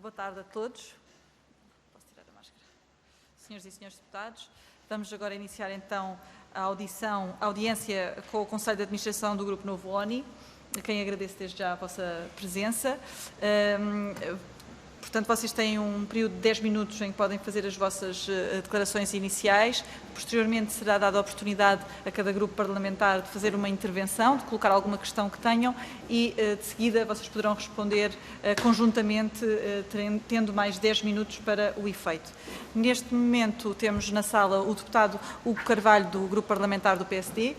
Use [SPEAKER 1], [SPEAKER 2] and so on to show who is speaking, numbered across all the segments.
[SPEAKER 1] Boa tarde a todos. Posso tirar a máscara? Senhoras e senhores deputados, vamos agora iniciar então a audiência com o Conselho de Administração do Grupo Novo ONI, a quem agradeço desde já a vossa presença. Portanto, vocês têm um período de 10 minutos em que podem fazer as vossas declarações iniciais. Posteriormente será dada a oportunidade a cada grupo parlamentar de fazer uma intervenção, de colocar alguma questão que tenham e, de seguida, vocês poderão responder conjuntamente, tendo mais 10 minutos para o efeito. Neste momento temos na sala o deputado Hugo Carvalho, do Grupo Parlamentar do PSD,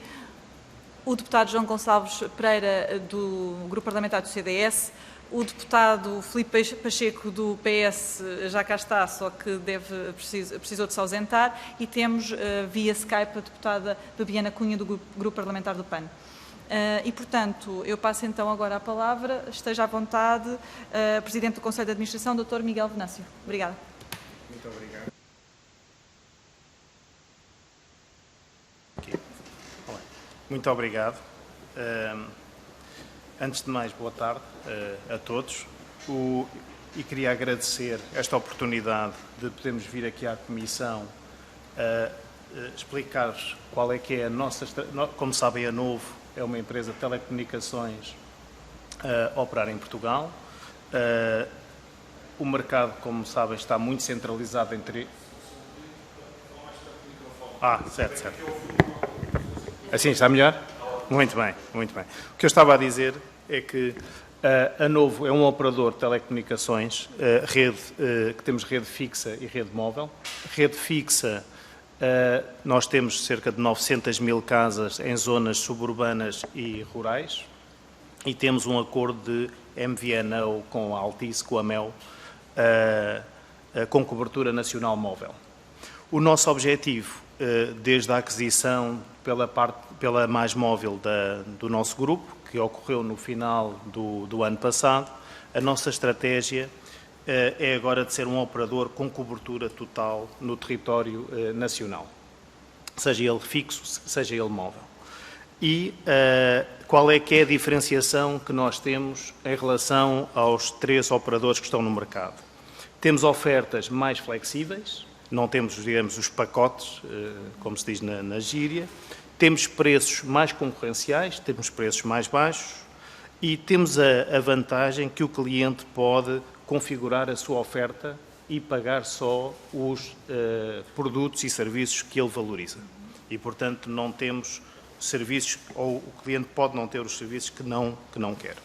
[SPEAKER 1] o deputado João Gonçalves Pereira, do Grupo Parlamentar do CDS, o deputado Filipe Pacheco, do PS, já cá está, só que precisou de se ausentar, e temos via Skype a deputada Bebiana Cunha, do Grupo Parlamentar do PAN. E, portanto, eu passo então agora a palavra, esteja à vontade, Presidente do Conselho de Administração, Dr. Miguel Venâncio. Obrigada.
[SPEAKER 2] Muito obrigado. Muito obrigado. Antes de mais, boa tarde a todos e queria agradecer esta oportunidade de podermos vir aqui à Comissão explicar-vos qual é que é a nossa... Como sabem, a Novo é uma empresa de telecomunicações a operar em Portugal. O mercado, como sabem, está muito centralizado entre... Certo. Assim está melhor? Muito bem, muito bem. O que eu estava a dizer é que a Novo é um operador de telecomunicações, que temos rede fixa e rede móvel. Rede fixa, nós temos cerca de 900 mil casas em zonas suburbanas e rurais e temos um acordo de MVNO com a Altice, com a Mel, com cobertura nacional móvel. O nosso objetivo, desde a aquisição pela Mais Móvel do nosso grupo, que ocorreu no final do ano passado, a nossa estratégia é agora de ser um operador com cobertura total no território nacional, seja ele fixo, seja ele móvel. E qual é que é a diferenciação que nós temos em relação aos três operadores que estão no mercado? Temos ofertas mais flexíveis, não temos, digamos, os pacotes, como se diz na gíria. Temos preços mais concorrenciais, temos preços mais baixos e temos a vantagem que o cliente pode configurar a sua oferta e pagar só os produtos e serviços que ele valoriza. E, portanto, não temos serviços, ou o cliente pode não ter os serviços que não quer.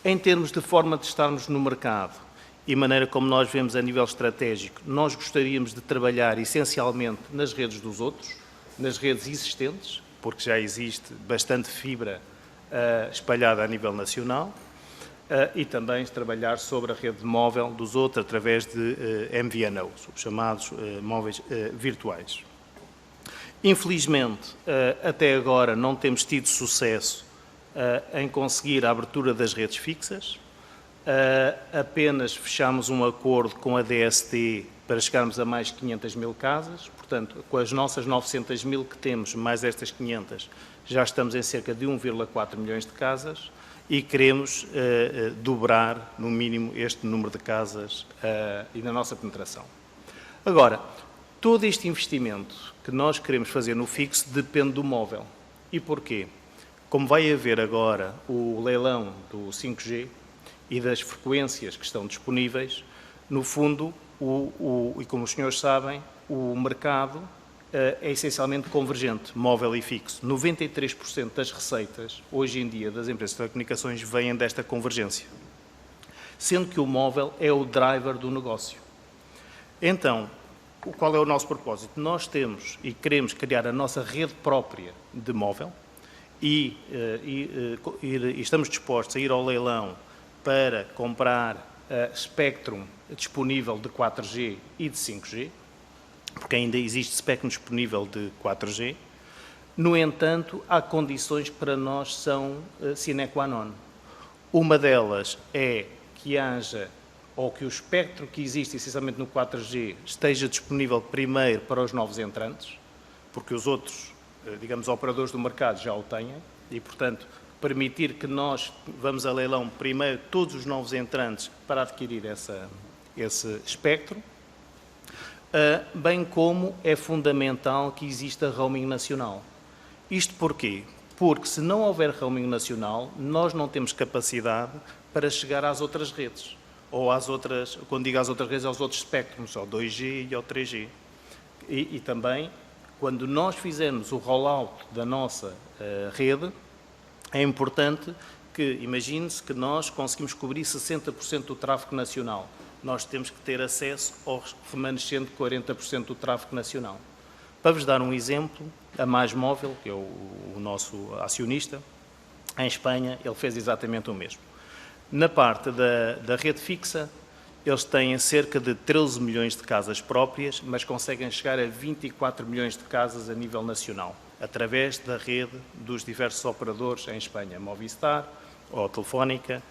[SPEAKER 2] Em termos de forma de estarmos no mercado e maneira como nós vemos a nível estratégico, nós gostaríamos de trabalhar essencialmente nas redes dos outros, nas redes existentes, porque já existe bastante fibra espalhada a nível nacional, e também trabalhar sobre a rede móvel dos outros através de MVNOs, os chamados móveis virtuais. Infelizmente, até agora não temos tido sucesso em conseguir a abertura das redes fixas. Apenas fechamos um acordo com a DST para chegarmos a mais 500 mil casas, portanto, com as nossas 900 mil que temos, mais estas 500, já estamos em cerca de 1,4 milhões de casas e queremos dobrar, no mínimo, este número de casas e na nossa penetração. Agora, todo este investimento que nós queremos fazer no fixo depende do móvel. E porquê? Como vai haver agora o leilão do 5G, e das frequências que estão disponíveis, no fundo, e como os senhores sabem, o mercado é essencialmente convergente, móvel e fixo. 93% das receitas, hoje em dia, das empresas de telecomunicações vêm desta convergência, sendo que o móvel é o driver do negócio. Então, qual é o nosso propósito? Nós temos e queremos criar a nossa rede própria de móvel e estamos dispostos a ir ao leilão para comprar espectro disponível de 4G e de 5G, porque ainda existe espectro disponível de 4G. No entanto, há condições que para nós são sine qua non. Uma delas é que haja, ou que o espectro que existe essencialmente no 4G esteja disponível primeiro para os novos entrantes, porque os outros, digamos, operadores do mercado já o têm, e, portanto, permitir que nós vamos a leilão primeiro todos os novos entrantes para adquirir esse espectro, bem como é fundamental que exista roaming nacional. Isto porquê? Porque se não houver roaming nacional, nós não temos capacidade para chegar às outras redes, ou às outras, quando digo às outras redes, aos outros espectros, ao 2G e ao 3G. E também, quando nós fizermos o rollout da nossa rede, é importante que, imagine-se que nós conseguimos cobrir 60% do tráfego nacional. Nós temos que ter acesso ao remanescente 40% do tráfego nacional. Para vos dar um exemplo, a Mais Móvel, que é o nosso acionista, em Espanha, ele fez exatamente o mesmo. Na parte da rede fixa, eles têm cerca de 13 milhões de casas próprias, mas conseguem chegar a 24 milhões de casas a nível nacional, através da rede dos diversos operadores em Espanha, Movistar, ou Telefónica,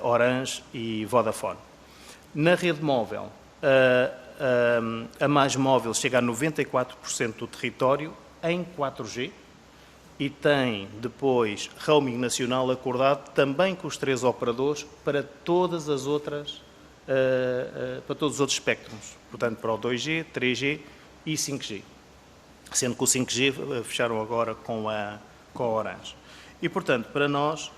[SPEAKER 2] Orange e Vodafone. Na rede móvel, a Mais Móvel chega a 94% do território em 4G e tem depois roaming nacional acordado também com os 3 operadores para todas as outras, para todos os outros espectros, portanto para o 2G, 3G e 5G, sendo que o 5G fecharam agora com a Orange. E portanto, para nós,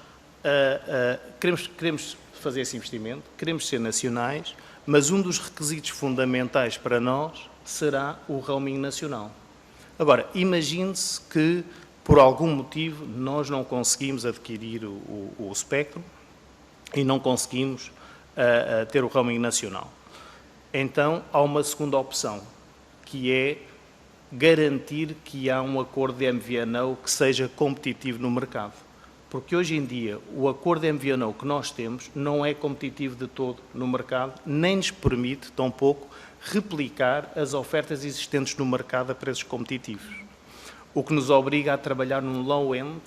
[SPEAKER 2] queremos fazer esse investimento, queremos ser nacionais, mas um dos requisitos fundamentais para nós será o roaming nacional. Agora, imagine-se que, por algum motivo, nós não conseguimos adquirir o espectro e não conseguimos ter o roaming nacional. Então, há uma segunda opção, que é garantir que há um acordo de MVNO que seja competitivo no mercado. Porque hoje em dia o acordo de MVNO que nós temos não é competitivo de todo no mercado, nem nos permite, tampouco, replicar as ofertas existentes no mercado a preços competitivos. O que nos obriga a trabalhar num low-end,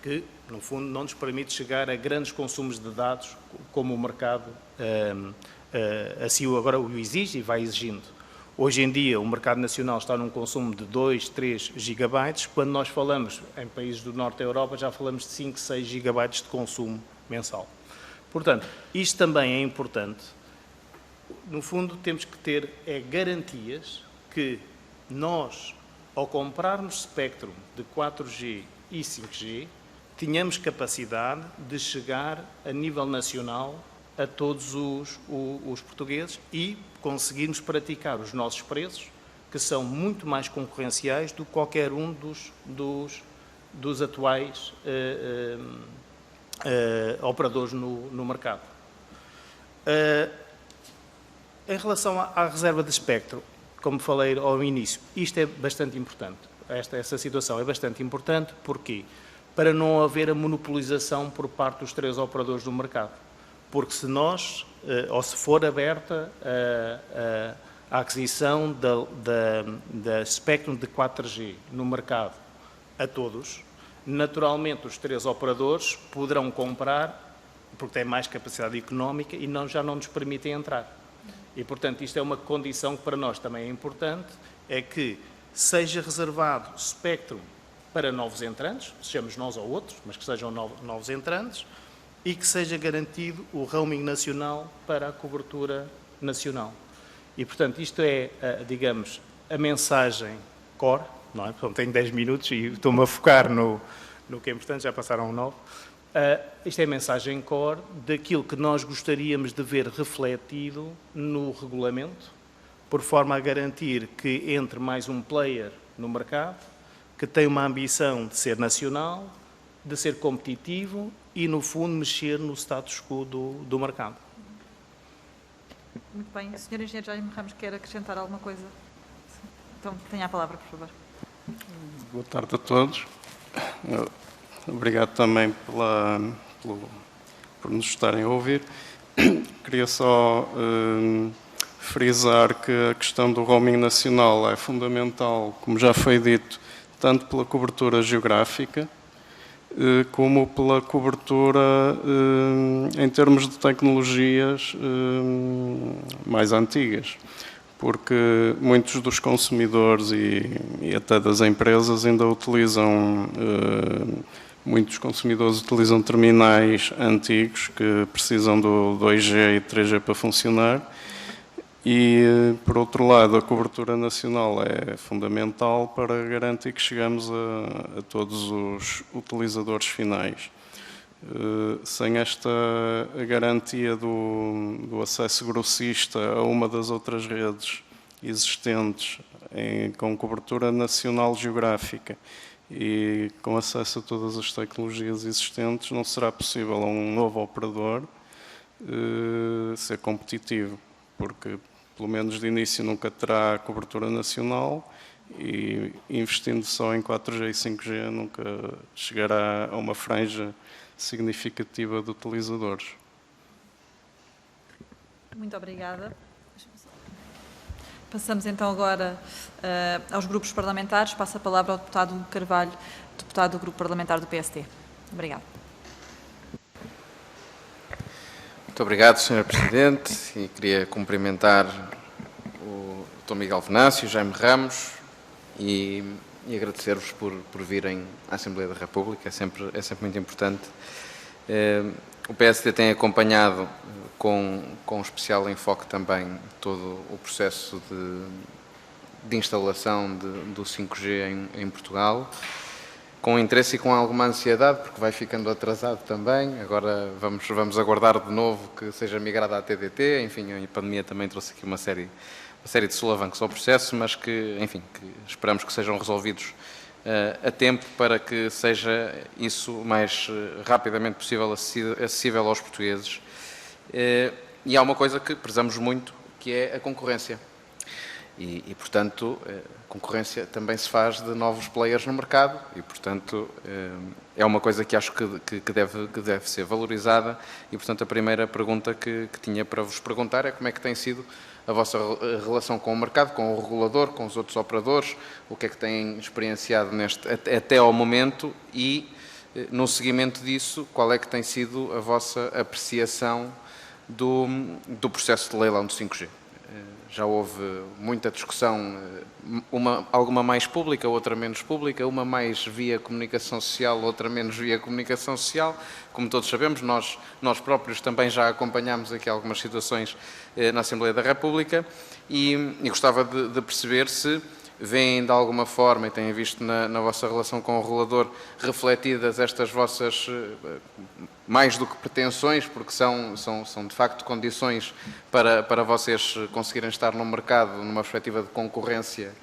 [SPEAKER 2] que no fundo não nos permite chegar a grandes consumos de dados, como o mercado assim agora o exige e vai exigindo. Hoje em dia, o mercado nacional está num consumo de 2, 3 gigabytes. Quando nós falamos em países do norte da Europa, já falamos de 5, 6 gigabytes de consumo mensal. Portanto, isto também é importante. No fundo, temos que ter garantias que nós, ao comprarmos espectro de 4G e 5G, tenhamos capacidade de chegar a nível nacional a todos os portugueses e conseguirmos praticar os nossos preços, que são muito mais concorrenciais do que qualquer um dos atuais operadores no mercado. Em relação à reserva de espectro, como falei ao início, isto é bastante importante. Essa situação é bastante importante, porquê? Para não haver a monopolização por parte dos 3 operadores do mercado. Porque se nós, ou se for aberta a aquisição da espectro de 4G no mercado a todos, naturalmente os 3 operadores poderão comprar, porque têm mais capacidade económica e já não nos permitem entrar. E, portanto, isto é uma condição que para nós também é importante, é que seja reservado espectro para novos entrantes, sejamos nós ou outros, mas que sejam novos entrantes, e que seja garantido o roaming nacional para a cobertura nacional. E, portanto, isto é, digamos, a mensagem core, não é? Portanto, tenho 10 minutos e estou-me a focar no que é importante, já passaram 9. Isto é a mensagem core daquilo que nós gostaríamos de ver refletido no regulamento, por forma a garantir que entre mais um player no mercado, que tem uma ambição de ser nacional, de ser competitivo e, no fundo, mexer no status quo do mercado.
[SPEAKER 1] Muito bem. O Sr. Engenheiro Jaime Ramos quer acrescentar alguma coisa? Então, tenha a palavra, por favor.
[SPEAKER 3] Boa tarde a todos. Obrigado também por nos estarem a ouvir. Queria só frisar que a questão do roaming nacional é fundamental, como já foi dito, tanto pela cobertura geográfica, como pela cobertura em termos de tecnologias mais antigas, porque muitos dos consumidores e até das empresas ainda utilizam muitos consumidores utilizam terminais antigos que precisam do 2G e 3G para funcionar. E, por outro lado, a cobertura nacional é fundamental para garantir que chegamos a todos os utilizadores finais. Sem esta garantia do acesso grossista a uma das outras redes existentes com cobertura nacional geográfica e com acesso a todas as tecnologias existentes, não será possível a um novo operador ser competitivo, porque pelo menos de início nunca terá cobertura nacional e investindo só em 4G e 5G nunca chegará a uma franja significativa de utilizadores.
[SPEAKER 1] Muito obrigada. Passamos então agora aos grupos parlamentares. Passo a palavra ao deputado Hugo Carvalho, deputado do Grupo Parlamentar do PSD. Obrigado.
[SPEAKER 4] Muito obrigado, Sr. Presidente, e queria cumprimentar o Dr. Miguel Venâncio, Jaime Ramos e agradecer-vos por virem à Assembleia da República, é sempre muito importante. O PSD tem acompanhado com especial enfoque também todo o processo de instalação do 5G em Portugal, com interesse e com alguma ansiedade, porque vai ficando atrasado também. Agora vamos aguardar de novo que seja migrada à TDT. Enfim, a pandemia também trouxe aqui uma série de solavancos ao processo, mas que, enfim, que esperamos que sejam resolvidos a tempo para que seja isso o mais rapidamente possível acessível aos portugueses. E há uma coisa que prezamos muito, que é a concorrência. E, portanto, a concorrência também se faz de novos players no mercado e, portanto, é uma coisa que acho que deve ser valorizada. E, portanto, a primeira pergunta que tinha para vos perguntar é como é que tem sido a vossa relação com o mercado, com o regulador, com os outros operadores, o que é que têm experienciado até ao momento e, no seguimento disso, qual é que tem sido a vossa apreciação do processo de leilão do 5G. Já houve muita discussão, alguma mais pública, outra menos pública, uma mais via comunicação social, outra menos via comunicação social. Como todos sabemos, nós próprios também já acompanhámos aqui algumas situações na Assembleia da República e gostava de perceber se veem de alguma forma e têm visto na vossa relação com o regulador refletidas estas vossas, mais do que pretensões, porque são de facto condições para vocês conseguirem estar no mercado numa perspectiva de concorrência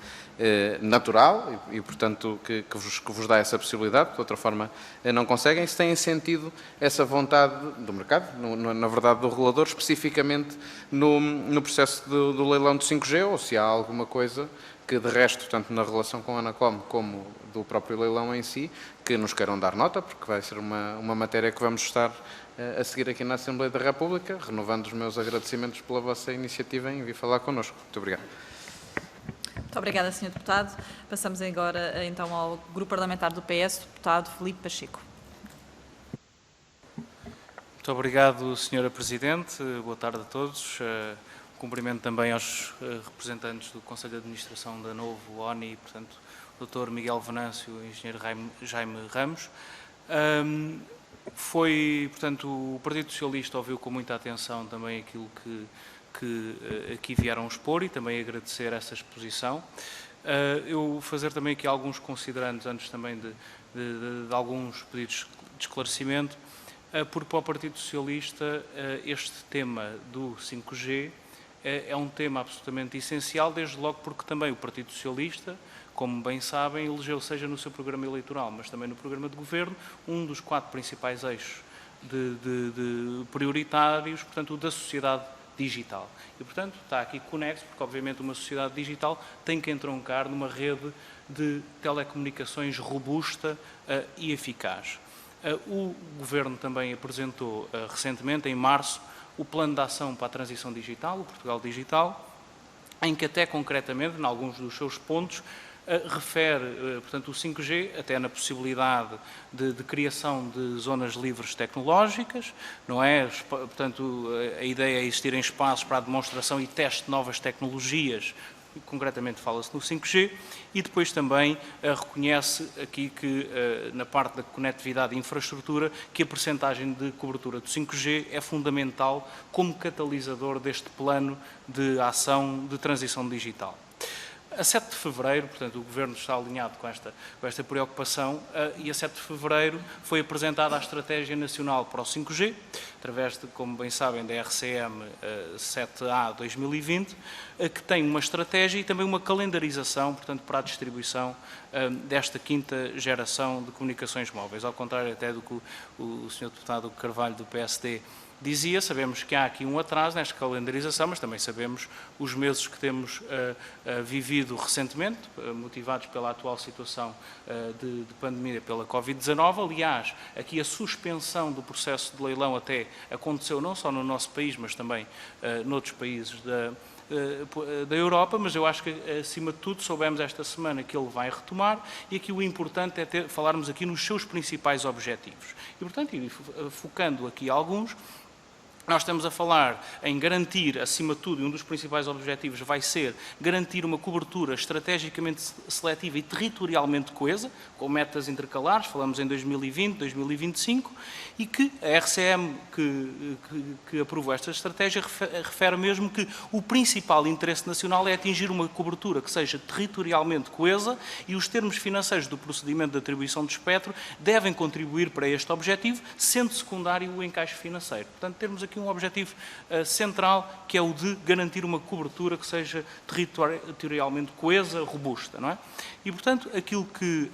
[SPEAKER 4] natural e portanto, que vos dá essa possibilidade, de outra forma não conseguem. Se têm sentido essa vontade do mercado, na verdade do regulador, especificamente no processo do leilão do 5G, ou se há alguma coisa que de resto, tanto na relação com a Anacom como do próprio leilão em si, que nos queiram dar nota, porque vai ser uma matéria que vamos estar a seguir aqui na Assembleia da República, renovando os meus agradecimentos pela vossa iniciativa em vir falar connosco. Muito obrigado.
[SPEAKER 1] Muito obrigada, Sr. Deputado. Passamos agora então ao Grupo Parlamentar do PS, deputado Filipe Pacheco.
[SPEAKER 5] Muito obrigado, Sra. Presidente. Boa tarde a todos. Cumprimento também aos representantes do Conselho de Administração da Novo, ONI, portanto, o Dr. Miguel Venâncio e o Engenheiro Jaime Ramos. Portanto, o Partido Socialista ouviu com muita atenção também aquilo que aqui vieram expor e também agradecer essa exposição. Eu fazer também aqui alguns considerandos antes também de alguns pedidos de esclarecimento, porque para o Partido Socialista este tema do 5G é um tema absolutamente essencial, desde logo porque também o Partido Socialista, como bem sabem, elegeu, seja no seu programa eleitoral, mas também no programa de governo, um dos 4 principais eixos prioritários, portanto, da sociedade digital. E, portanto, está aqui conexo, porque, obviamente, uma sociedade digital tem que entroncar numa rede de telecomunicações robusta e eficaz. O Governo também apresentou recentemente, em março, o Plano de Ação para a Transição Digital, o Portugal Digital, em que até concretamente, em alguns dos seus pontos, refere, portanto, o 5G até na possibilidade de criação de zonas livres tecnológicas, não é? Portanto, a ideia é existirem espaços para a demonstração e teste de novas tecnologias concretamente fala-se no 5G, e depois também reconhece aqui que, na parte da conectividade e infraestrutura, que a percentagem de cobertura do 5G é fundamental como catalisador deste plano de ação de transição digital. A 7 de fevereiro, portanto, o Governo está alinhado com esta preocupação, e a 7 de fevereiro foi apresentada a Estratégia Nacional para o 5G, através de, como bem sabem, da RCM 7A 2020, que tem uma estratégia e também uma calendarização, portanto, para a distribuição desta 5ª geração de comunicações móveis, ao contrário até do que o Sr. Deputado Carvalho do PSD dizia. Sabemos que há aqui um atraso nesta calendarização, mas também sabemos os meses que temos vivido recentemente, motivados pela atual situação de pandemia pela Covid-19. Aliás, aqui a suspensão do processo de leilão até aconteceu não só no nosso país, mas também noutros países da Europa, mas eu acho que, acima de tudo, soubemos esta semana que ele vai retomar, e aqui o importante é falarmos aqui nos seus principais objetivos. E, portanto, focando aqui alguns, nós estamos a falar em garantir, acima de tudo, e um dos principais objetivos vai ser garantir uma cobertura estrategicamente seletiva e territorialmente coesa, com metas intercalares, falamos em 2020, 2025, e que a RCM que aprovou esta estratégia refere mesmo que o principal interesse nacional é atingir uma cobertura que seja territorialmente coesa, e os termos financeiros do procedimento de atribuição de espectro devem contribuir para este objetivo, sendo secundário o encaixe financeiro. Portanto, temos aqui um objetivo central, que é o de garantir uma cobertura que seja territorialmente coesa, robusta, não é? E, portanto, aquilo que...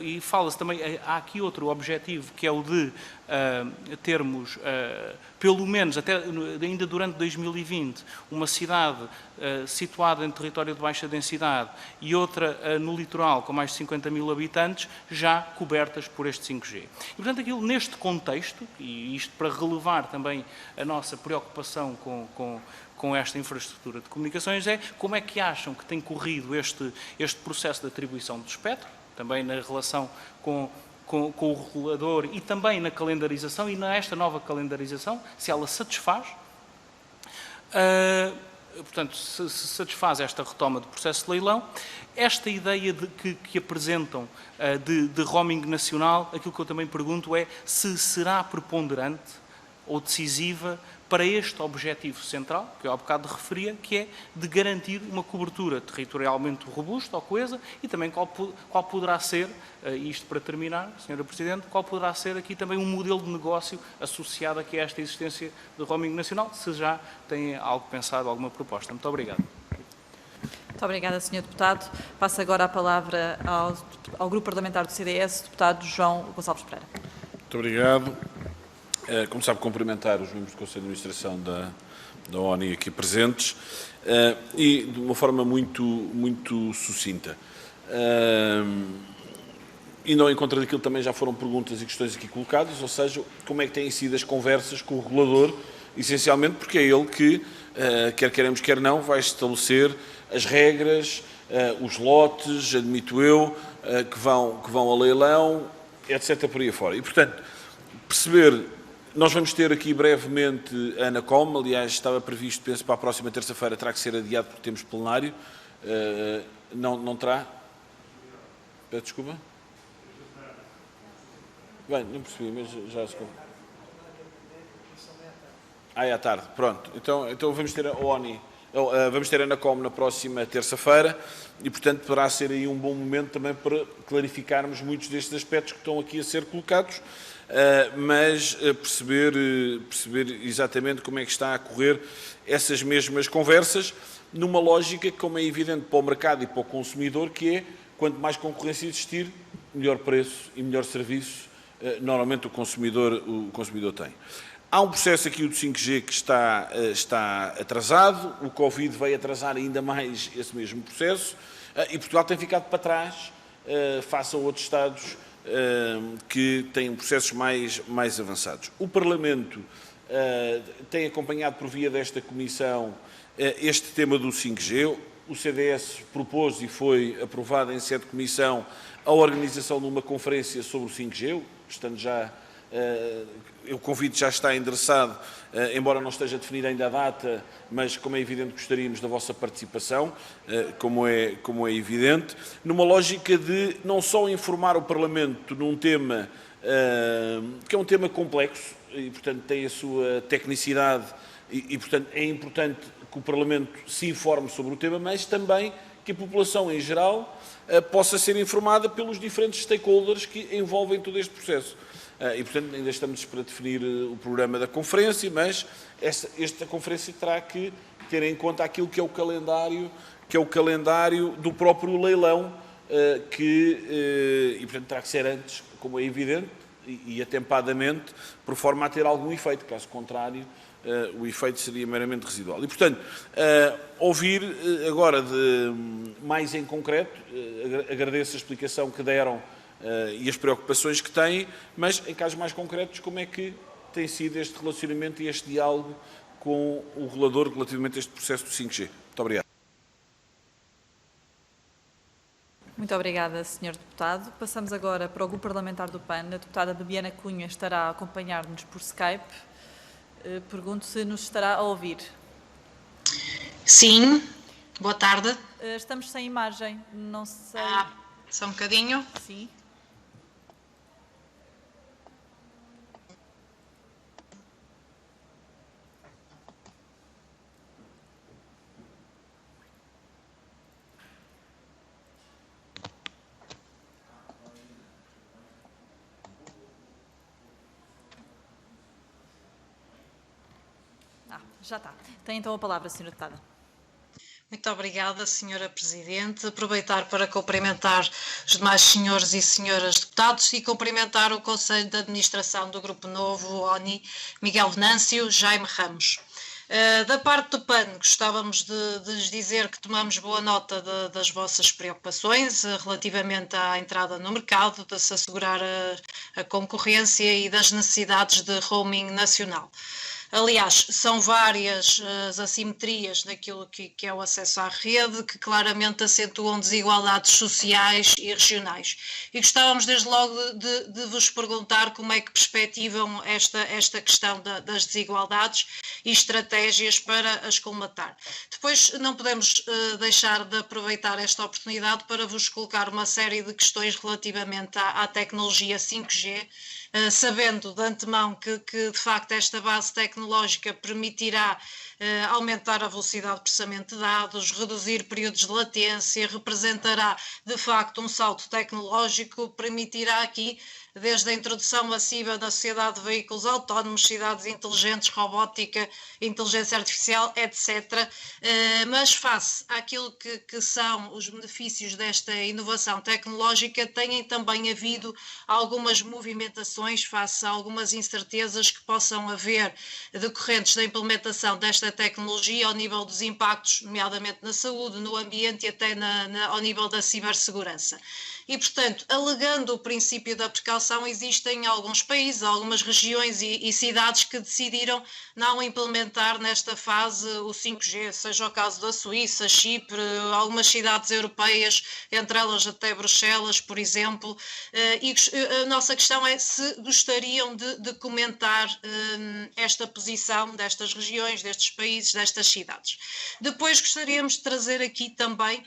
[SPEAKER 5] e fala-se também... Há aqui outro objetivo, que é o de termos, pelo menos, até ainda durante 2020, uma cidade situada em território de baixa densidade e outra no litoral, com mais de 50 mil habitantes, já cobertas por este 5G. E, portanto, aquilo neste contexto, e isto para relevar também a nossa preocupação com esta infraestrutura de comunicações, é como é que acham que tem corrido este processo de atribuição do espectro, também na relação com o regulador e também na calendarização, e nesta nova calendarização, se ela satisfaz, portanto, se satisfaz esta retoma do processo de leilão, esta ideia que apresentam de roaming nacional, aquilo que eu também pergunto é se será preponderante ou decisiva para este objetivo central, que eu há bocado referia, que é de garantir uma cobertura territorialmente robusta ou coesa, e também qual poderá ser, isto para terminar, Sra. Presidente, qual poderá ser aqui também um modelo de negócio associado aqui a esta existência de roaming nacional, se já têm algo pensado, alguma proposta. Muito obrigado.
[SPEAKER 1] Muito obrigada, Sr. Deputado. Passo agora a palavra ao Grupo Parlamentar do CDS, Deputado João Gonçalves Pereira.
[SPEAKER 6] Muito obrigado. Como sabe, cumprimentar os membros do Conselho de Administração da ONI aqui presentes, e de uma forma muito sucinta. E não em contra daquilo, também já foram perguntas e questões aqui colocadas, ou seja, como é que têm sido as conversas com o regulador, essencialmente porque é ele que, quer queremos, quer não, vai estabelecer as regras, os lotes, admito eu, que vão a leilão, etc. por aí afora. E, portanto, perceber... Nós vamos ter aqui brevemente a Anacom, aliás, estava previsto, penso, para a próxima terça-feira, terá que ser adiado porque temos plenário. Não terá? Peço desculpa? Bem, não percebi, mas já se... é à tarde, pronto. Então vamos ter a ONI, vamos ter a Anacom na próxima terça-feira, e, portanto, poderá ser aí um bom momento também para clarificarmos muitos destes aspectos que estão aqui a ser colocados, mas perceber exatamente como é que está a correr essas mesmas conversas, numa lógica, como é evidente para o mercado e para o consumidor, que é, quanto mais concorrência existir, melhor preço e melhor serviço, normalmente o consumidor tem. Há um processo aqui do 5G que está atrasado, o Covid veio atrasar ainda mais esse mesmo processo, e Portugal tem ficado para trás face a outros Estados que têm processos mais avançados. O Parlamento tem acompanhado por via desta Comissão este tema do 5G. O CDS propôs e foi aprovado em sede de Comissão a organização de uma conferência sobre o 5G, estando já O convite já está endereçado, embora não esteja definida ainda a data, mas como é evidente gostaríamos da vossa participação, como é evidente, numa lógica de não só informar o Parlamento num tema que é um tema complexo e, portanto, tem a sua tecnicidade e, portanto, é importante que o Parlamento se informe sobre o tema, mas também que a população em geral possa ser informada pelos diferentes stakeholders que envolvem todo este processo. E, portanto, ainda estamos para definir o programa da conferência, mas esta conferência terá que ter em conta aquilo que é o calendário do próprio leilão, e, portanto, terá que ser antes, como é evidente, e atempadamente, por forma a ter algum efeito. Caso contrário, o efeito seria meramente residual. E, portanto, ouvir agora mais em concreto, agradeço a explicação que deram e as preocupações que têm, mas em casos mais concretos, como é que tem sido este relacionamento e este diálogo com o relador relativamente a este processo do 5G? Muito obrigado.
[SPEAKER 1] Muito obrigada, Sr. Deputado. Passamos agora para o Grupo Parlamentar do PAN. A deputada Bebiana Cunha estará a acompanhar-nos por Skype. Pergunto se nos estará a ouvir.
[SPEAKER 7] Sim, boa tarde.
[SPEAKER 1] Estamos sem imagem, não sei...
[SPEAKER 7] Só um bocadinho.
[SPEAKER 1] Sim. Já está. Tem então a palavra, Sra. Deputada.
[SPEAKER 7] Muito obrigada, Sra. Presidente. Aproveitar para cumprimentar os demais senhores e senhoras deputados e cumprimentar o Conselho de Administração do Grupo Novo, ONI, Miguel Venâncio, Jaime Ramos. Da parte do PAN, gostávamos de lhes dizer que tomamos boa nota das vossas preocupações relativamente à entrada no mercado, de se assegurar a concorrência e das necessidades de roaming nacional. Aliás, são várias as assimetrias naquilo que é o acesso à rede, que claramente acentuam desigualdades sociais e regionais. E gostávamos desde logo de vos perguntar como é que perspectivam esta questão das desigualdades e estratégias para as colmatar. Depois não podemos deixar de aproveitar esta oportunidade para vos colocar uma série de questões relativamente à tecnologia 5G, sabendo de antemão que de facto esta base tecnológica permitirá aumentar a velocidade de processamento de dados, reduzir períodos de latência, representará de facto um salto tecnológico, permitirá aqui desde a introdução massiva da sociedade de veículos autónomos, cidades inteligentes, robótica, inteligência artificial, etc. Mas face àquilo que são os benefícios desta inovação tecnológica, têm também havido algumas movimentações face a algumas incertezas que possam haver decorrentes da implementação desta tecnologia ao nível dos impactos, nomeadamente na saúde, no ambiente e até ao nível da cibersegurança. E, portanto, alegando o princípio da precaução, existem alguns países, algumas regiões e cidades que decidiram não implementar nesta fase o 5G, seja o caso da Suíça, Chipre, algumas cidades europeias, entre elas até Bruxelas, por exemplo. E a nossa questão é se gostariam de comentar esta posição destas regiões, destes países, destas cidades. Depois gostaríamos de trazer aqui também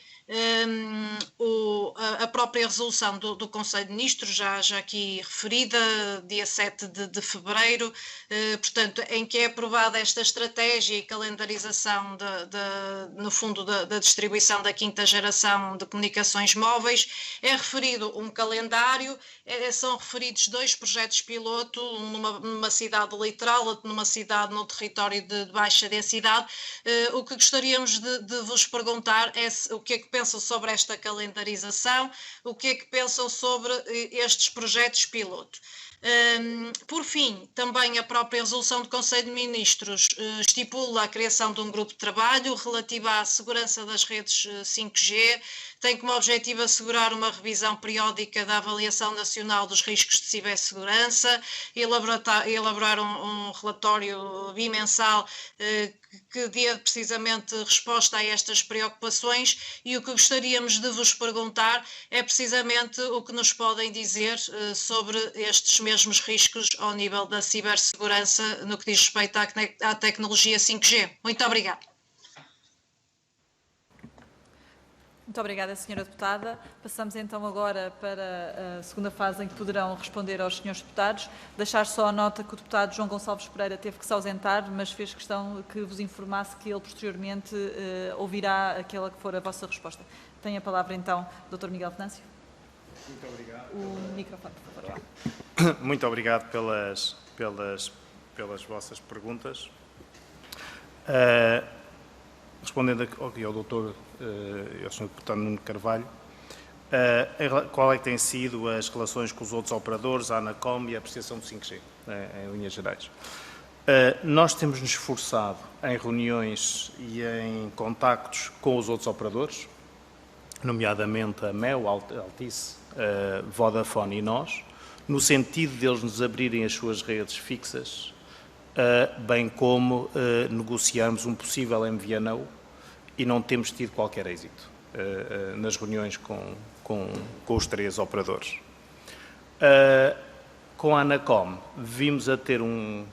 [SPEAKER 7] a própria resolução do Conselho de Ministros, já aqui referida, dia 7 de fevereiro, portanto, em que é aprovada esta estratégia e calendarização, no fundo, da distribuição da quinta geração de comunicações móveis. É referido um calendário, são referidos 2 projetos piloto, numa cidade litoral, outro numa cidade no território de baixa densidade. O que gostaríamos de vos perguntar é o que é que pensam sobre esta calendarização, o que é que pensam sobre estes projetos piloto. Por fim, também a própria resolução do Conselho de Ministros estipula a criação de um grupo de trabalho relativo à segurança das redes 5G, tem como objetivo assegurar uma revisão periódica da avaliação nacional dos riscos de cibersegurança, elaborar um relatório bimensal que dê precisamente resposta a estas preocupações, e o que gostaríamos de vos perguntar é precisamente precisamente o que nos podem dizer sobre estes mesmos riscos ao nível da cibersegurança no que diz respeito à tecnologia 5G. Muito obrigada.
[SPEAKER 1] Muito obrigada, Sra. Deputada. Passamos então agora para a segunda fase em que poderão responder aos senhores deputados. Deixar só a nota que o deputado João Gonçalves Pereira teve que se ausentar, mas fez questão que vos informasse que ele posteriormente ouvirá aquela que for a vossa resposta. Tem a palavra então o Dr. Miguel Venâncio.
[SPEAKER 2] Muito obrigado.
[SPEAKER 1] O microfone, por favor.
[SPEAKER 2] Muito obrigado pelas vossas perguntas. Respondendo aqui ao doutor e ao Sr. Deputado Nuno Carvalho, qual é que têm sido as relações com os outros operadores, a ANACOM e a apreciação do 5G, em linhas gerais? Nós temos-nos esforçado em reuniões e em contactos com os outros operadores, nomeadamente a MEO, Altice, Vodafone e nós, no sentido de eles nos abrirem as suas redes fixas, bem como negociarmos um possível MVNO, e não temos tido qualquer êxito nas reuniões com os três operadores. Com a ANACOM vimos a ter um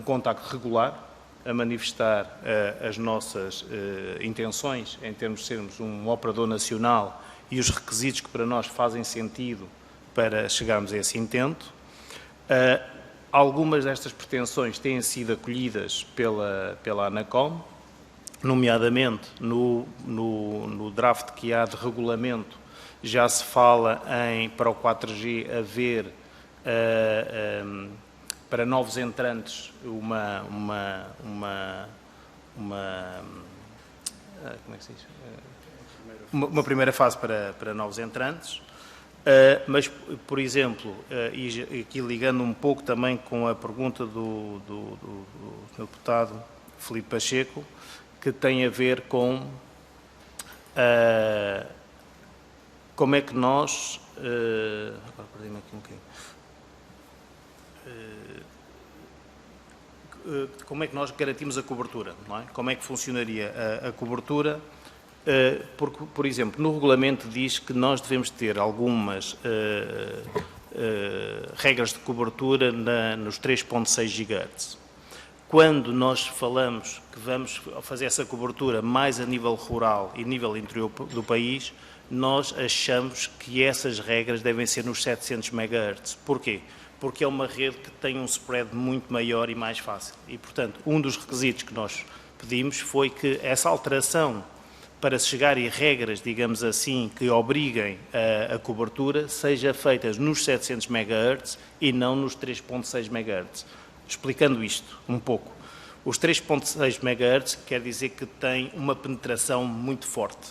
[SPEAKER 2] contacto regular, a manifestar as nossas intenções em termos de sermos um operador nacional e os requisitos que para nós fazem sentido para chegarmos a esse intento. Algumas destas pretensões têm sido acolhidas pela ANACOM, nomeadamente no draft que há de regulamento, já se fala para o 4G haver, para novos entrantes, uma primeira fase para novos entrantes. Mas, por exemplo, e aqui ligando um pouco também com a pergunta do deputado Filipe Pacheco, que tem a ver com como é que nós... agora perdi-me aqui um bocadinho. Como é que nós garantimos a cobertura, não é? Como é que funcionaria a cobertura? Porque, por exemplo, no regulamento diz que nós devemos ter algumas regras de cobertura nos 3.6 GHz. Quando nós falamos que vamos fazer essa cobertura mais a nível rural e nível interior do país, nós achamos que essas regras devem ser nos 700 MHz. Porquê? Porque é uma rede que tem um spread muito maior e mais fácil. E, portanto, um dos requisitos que nós pedimos foi que essa alteração para se chegar a regras, digamos assim, que obriguem a cobertura, seja feita nos 700 MHz e não nos 3.6 MHz. Explicando isto um pouco, os 3.6 MHz quer dizer que tem uma penetração muito forte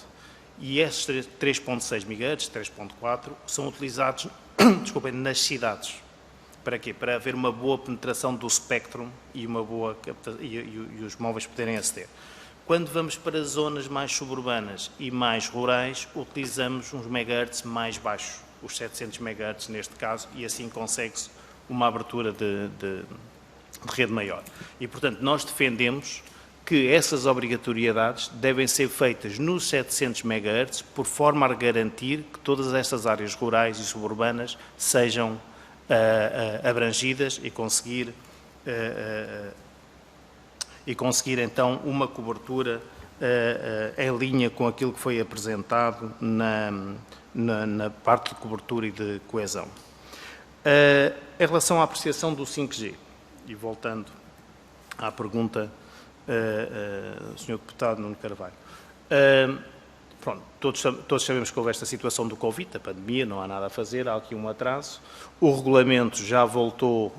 [SPEAKER 2] e esses 3.6 MHz, 3.4, são utilizados nas cidades. Para quê? Para haver uma boa penetração do spectrum e os móveis poderem aceder. Quando vamos para zonas mais suburbanas e mais rurais, utilizamos uns megahertz mais baixos, os 700 MHz neste caso, e assim consegue-se uma abertura de rede maior. E, portanto, nós defendemos que essas obrigatoriedades devem ser feitas nos 700 MHz, por forma a garantir que todas estas áreas rurais e suburbanas sejam abrangidas e conseguir então uma cobertura em linha com aquilo que foi apresentado na parte de cobertura e de coesão. Em relação à apreciação do 5G, e voltando à pergunta do Sr. Deputado Nuno Carvalho, pronto, todos sabemos que houve esta situação do Covid, da pandemia, não há nada a fazer, há aqui um atraso. O regulamento já voltou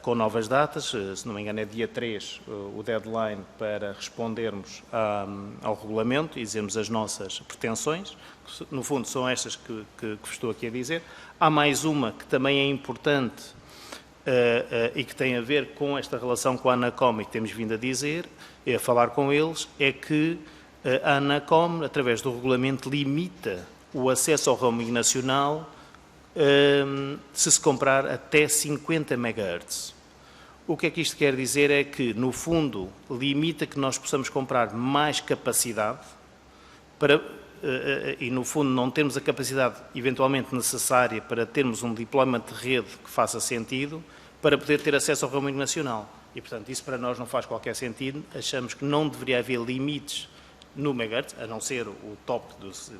[SPEAKER 2] com novas datas, se não me engano é dia 3 o deadline para respondermos ao regulamento e dizermos as nossas pretensões, que no fundo são estas que estou aqui a dizer. Há mais uma que também é importante e que tem a ver com esta relação com a ANACOM e que temos vindo a dizer, a falar com eles, é que a ANACOM, através do regulamento, limita o acesso ao roaming nacional se comprar até 50 MHz. O que é que isto quer dizer é que, no fundo, limita que nós possamos comprar mais capacidade e no fundo não temos a capacidade eventualmente necessária para termos um deployment de rede que faça sentido para poder ter acesso ao roaming nacional. E, portanto, isso para nós não faz qualquer sentido. Achamos que não deveria haver limites no megahertz, a não ser o top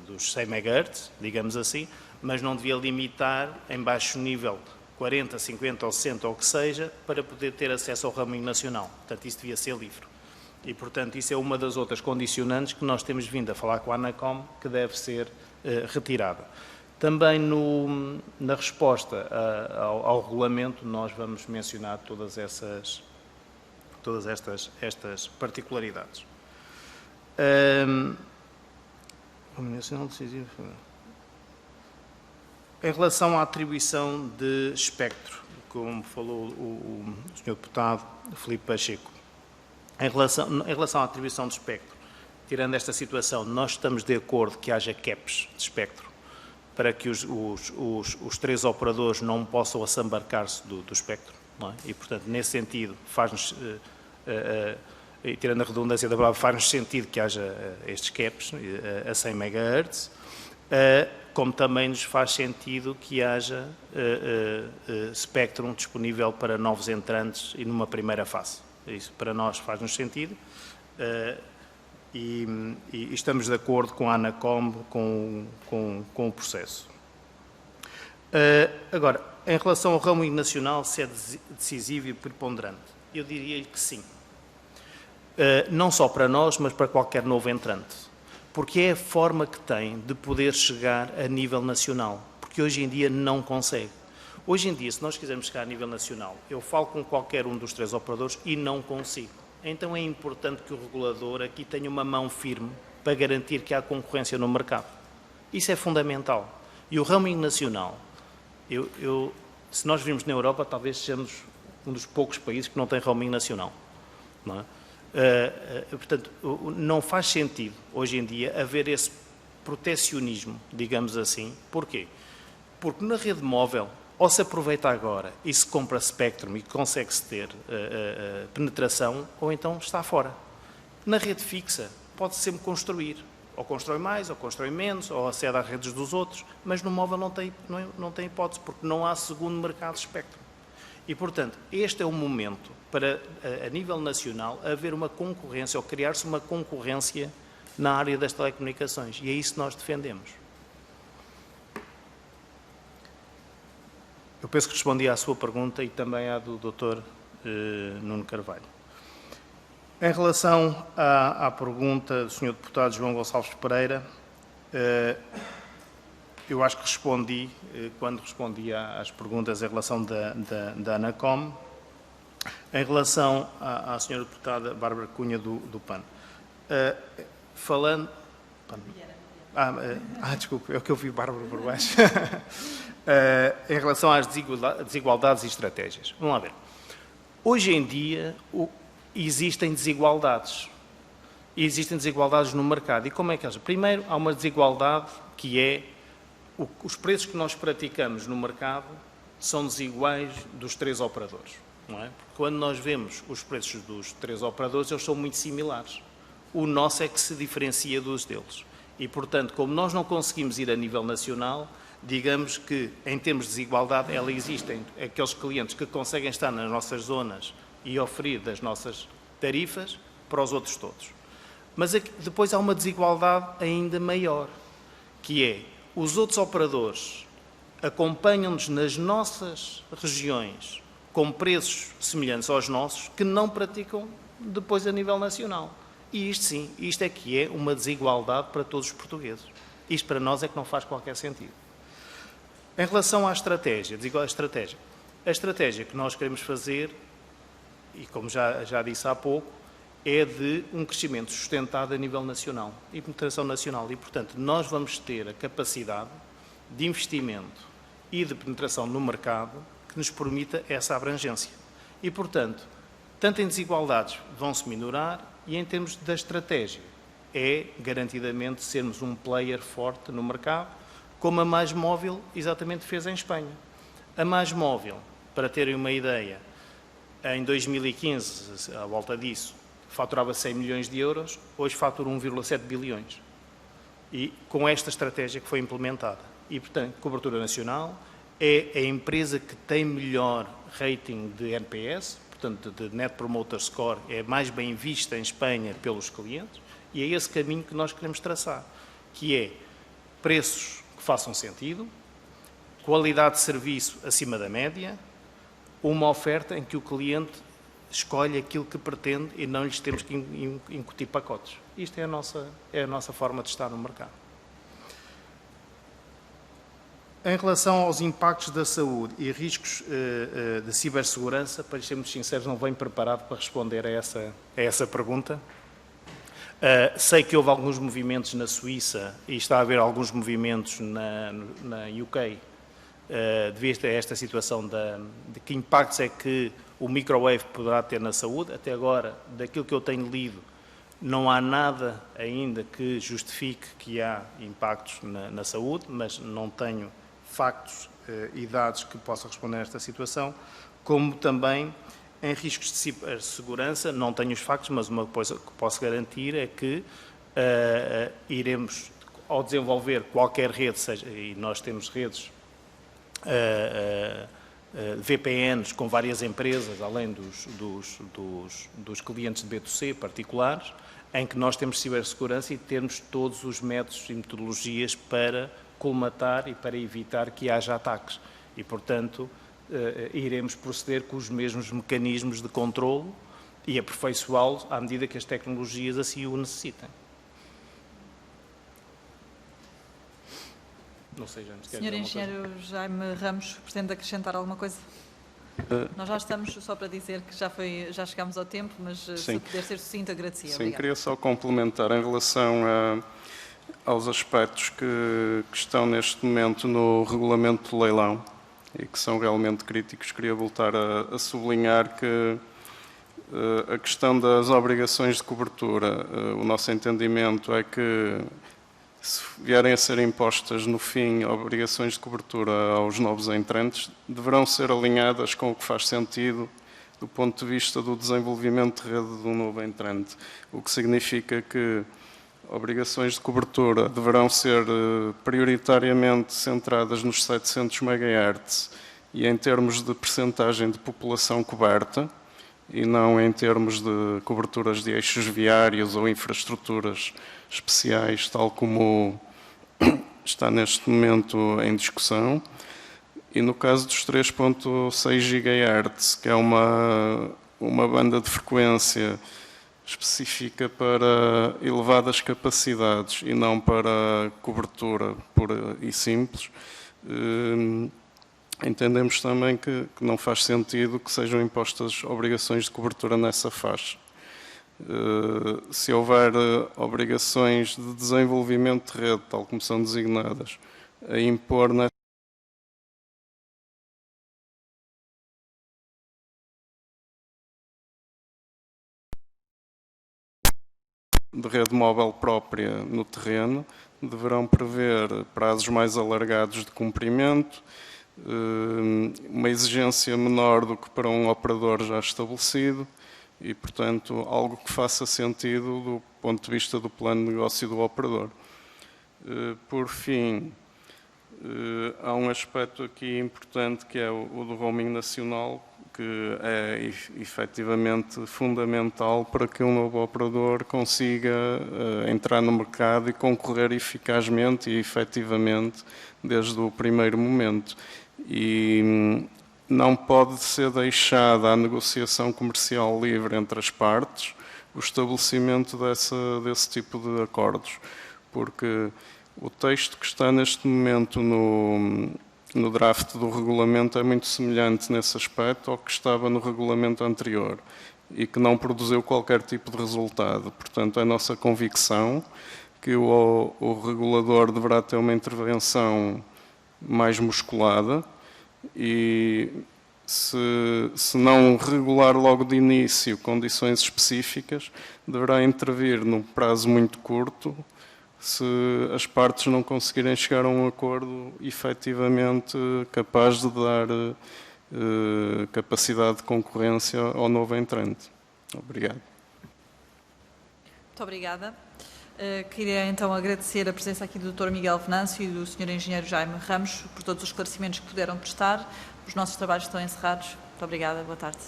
[SPEAKER 2] dos 100 MHz, digamos assim, mas não devia limitar em baixo nível 40, 50 ou 60 ou o que seja, para poder ter acesso ao roaming nacional. Portanto, isso devia ser livre. E, portanto, isso é uma das outras condicionantes que nós temos vindo a falar com a ANACOM, que deve ser retirada. Também na resposta ao regulamento, nós vamos mencionar todas estas particularidades. Em relação à atribuição de espectro, como falou o Sr. Deputado Filipe Pacheco, em relação à atribuição de espectro, tirando esta situação, nós estamos de acordo que haja caps de espectro para que os 3 operadores não possam assambarcar-se do espectro, não é? E, portanto, nesse sentido, faz-nos, e tirando a redundância da palavra, faz-nos sentido que haja estes caps a 100 MHz, como também nos faz sentido que haja spectrum disponível para novos entrantes e numa primeira fase. Isso para nós faz-nos sentido e estamos de acordo com a ANACOM com o processo. Agora, em relação ao roaming nacional, se é decisivo e preponderante, eu diria-lhe que sim. Não só para nós, mas para qualquer novo entrante. Porque é a forma que tem de poder chegar a nível nacional. Porque hoje em dia não consegue. Hoje em dia, se nós quisermos chegar a nível nacional, eu falo com qualquer um dos 3 operadores e não consigo. Então é importante que o regulador aqui tenha uma mão firme para garantir que há concorrência no mercado. Isso é fundamental. E o roaming nacional, se nós vimos na Europa, talvez sejamos um dos poucos países que não tem roaming nacional. Não é? Portanto, não faz sentido, hoje em dia, haver esse protecionismo, digamos assim. Porquê? Porque na rede móvel, ou se aproveita agora e se compra Spectrum e consegue-se ter penetração, ou então está fora. Na rede fixa, pode sempre construir. Ou constrói mais, ou constrói menos, ou acede às redes dos outros, mas no móvel não tem hipótese, porque não há segundo mercado Spectrum. E, portanto, este é o momento para, a nível nacional, haver uma concorrência, ou criar-se uma concorrência na área das telecomunicações. E é isso que nós defendemos. Eu penso que respondi à sua pergunta e também à do Dr. Nuno Carvalho. Em relação à pergunta do Sr. Deputado João Gonçalves Pereira, eu acho que respondi, quando respondi às perguntas em relação da ANACOM. Em relação à Sra. Deputada Bárbara Cunha do PAN. Falando... desculpe, é o que eu vi Bárbara por baixo. Em relação às desigualdades e estratégias. Vamos lá ver. Hoje em dia existem desigualdades. E existem desigualdades no mercado. E como é que elas? Primeiro, há uma desigualdade que é os preços que nós praticamos no mercado são desiguais dos 3 operadores. Não é? Porque quando nós vemos os preços dos 3 operadores, eles são muito similares. O nosso é que se diferencia dos deles. E, portanto, como nós não conseguimos ir a nível nacional, digamos que, em termos de desigualdade, ela existem aqueles clientes que conseguem estar nas nossas zonas e oferir das nossas tarifas para os outros todos. Mas depois há uma desigualdade ainda maior, que é os outros operadores acompanham-nos nas nossas regiões com preços semelhantes aos nossos, que não praticam depois a nível nacional. E isto sim, isto é que é uma desigualdade para todos os portugueses. Isto para nós é que não faz qualquer sentido. Em relação à estratégia, a estratégia que nós queremos fazer, e como já disse há pouco, é de um crescimento sustentado a nível nacional e penetração nacional. E, portanto, nós vamos ter a capacidade de investimento e de penetração no mercado que nos permita essa abrangência. E, portanto, tanto em desigualdades vão-se minorar e em termos da estratégia é garantidamente sermos um player forte no mercado, como a Mais Móvel exatamente fez em Espanha. A Mais Móvel, para terem uma ideia, em 2015, à volta disso, faturava 100 milhões de euros, hoje fatura 1,7 bilhões. e com esta estratégia que foi implementada. E, portanto, cobertura nacional é a empresa que tem melhor rating de NPS, portanto, de Net Promoter Score, é mais bem vista em Espanha pelos clientes, e é esse caminho que nós queremos traçar, que é preços que façam sentido, qualidade de serviço acima da média, uma oferta em que o cliente escolhe aquilo que pretende e não lhes temos que incutir pacotes. Isto é a nossa forma de estar no mercado. Em relação aos impactos da saúde e riscos de cibersegurança, para ser muito sinceros, não venho preparado para responder a essa pergunta. Sei que houve alguns movimentos na Suíça e está a haver alguns movimentos na UK devido a esta situação de que impactos é que o microwave poderá ter na saúde. Até agora, daquilo que eu tenho lido, não há nada ainda que justifique que há impactos na saúde, mas não tenho factos e dados que possam responder a esta situação, como também em riscos de cibersegurança, não tenho os factos, mas uma coisa que posso garantir é que iremos, ao desenvolver qualquer rede, e nós temos redes VPNs com várias empresas, além dos clientes de B2C particulares, em que nós temos cibersegurança e temos todos os métodos e metodologias para colmatar e para evitar que haja ataques. E, portanto, iremos proceder com os mesmos mecanismos de controlo e aperfeiçoá-los à medida que as tecnologias assim o necessitem. Não sei, já nos quer dizer alguma coisa?
[SPEAKER 1] Sr. Engenheiro Jaime Ramos, pretende acrescentar alguma coisa? Nós já estamos, só para dizer que já chegámos ao tempo, mas se puder ser sucinto, agradecia.
[SPEAKER 3] Sim,
[SPEAKER 1] Obrigada.
[SPEAKER 3] queria só complementar em relação aos aspectos que estão neste momento no regulamento do leilão e que são realmente críticos. Queria voltar a sublinhar que a questão das obrigações de cobertura, o nosso entendimento é que se vierem a ser impostas no fim obrigações de cobertura aos novos entrantes, deverão ser alinhadas com o que faz sentido do ponto de vista do desenvolvimento de rede de um novo entrante, o que significa que obrigações de cobertura deverão ser prioritariamente centradas nos 700 MHz e em termos de percentagem de população coberta e não em termos de coberturas de eixos viários ou infraestruturas especiais, tal como está neste momento em discussão. E no caso dos 3.6 GHz, que é uma banda de frequência específica para elevadas capacidades e não para cobertura pura e simples, entendemos também que não faz sentido que sejam impostas obrigações de cobertura nessa faixa. Se houver obrigações de desenvolvimento de rede, tal como são designadas, a impor de rede móvel própria no terreno, deverão prever prazos mais alargados de cumprimento, uma exigência menor do que para um operador já estabelecido e, portanto, algo que faça sentido do ponto de vista do plano de negócio do operador. Por fim, há um aspecto aqui importante que é o do roaming nacional, que é efetivamente fundamental para que um novo operador consiga entrar no mercado e concorrer eficazmente e efetivamente desde o primeiro momento. E não pode ser deixada à negociação comercial livre entre as partes o estabelecimento desse tipo de acordos, porque o texto que está neste momento no draft do regulamento é muito semelhante nesse aspecto ao que estava no regulamento anterior e que não produziu qualquer tipo de resultado. Portanto, é a nossa convicção que o regulador deverá ter uma intervenção mais musculada e, se não regular logo de início condições específicas, deverá intervir num prazo muito curto se as partes não conseguirem chegar a um acordo efetivamente capaz de dar capacidade de concorrência ao novo entrante. Obrigado.
[SPEAKER 1] Muito obrigada. Queria então agradecer a presença aqui do Dr. Miguel Venâncio e do Sr. Engenheiro Jaime Ramos por todos os esclarecimentos que puderam prestar. Os nossos trabalhos estão encerrados. Muito obrigada. Boa tarde.